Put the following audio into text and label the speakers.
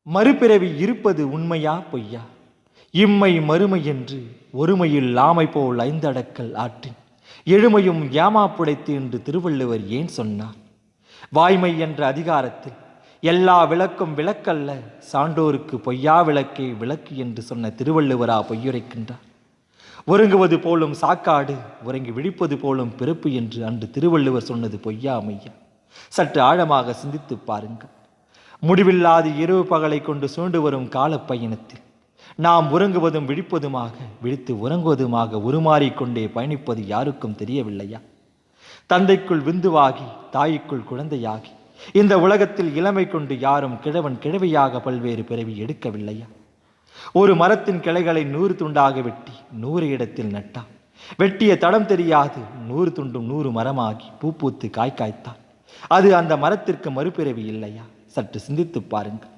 Speaker 1: மறுபிறவி இருப்பது உண்மையா பொய்யா? இம்மை மறுமை என்று ஒருமையில் ஆமை போல் ஐந்தடக்கல் ஆற்றின் எழுமையும் ஏமாப்புடைத்து என்று திருவள்ளுவர் ஏன் சொன்னார்? வாய்மை என்ற அதிகாரத்தில் எல்லா விளக்கும் விளக்கல்ல, சான்றோருக்கு பொய்யா விளக்கே விளக்கு என்று சொன்ன திருவள்ளுவரா பொய்யுரைக்கின்றார்? உறங்குவது போலும் சாக்காடு, உறங்கி விழிப்பது போலும் பிறப்பு என்று அன்று திருவள்ளுவர் சொன்னது பொய்யா மையா? சற்று ஆழமாக சிந்தித்து பாருங்கள். முடிவில்லாது இரவு பகலை கொண்டு சூண்டு வரும் காலப்பயணத்தில் நாம் உறங்குவதும் விழிப்பதுமாக, விழித்து உறங்குவதுமாக உருமாறிக்கொண்டே பயணிப்பது யாருக்கும் தெரியவில்லையா? தந்தைக்குள் விந்துவாகி தாய்க்குள் குழந்தையாகி இந்த உலகத்தில் இளமை கொண்டு யாரும் கிழவன் கிழவியாக பல்வேறு பிறவி எடுக்கவில்லையா? ஒரு மரத்தின் கிளைகளை 100 துண்டாக வெட்டி 100 இடத்தில் நட்டான். வெட்டிய தடம் தெரியாது 100 துண்டும் 100 மரமாகி பூ பூத்து காய் காய்த்தான். அது அந்த மரத்திற்கு மறுபிறவி இல்லையா? சற்று சிந்தித்து பாருங்கள்.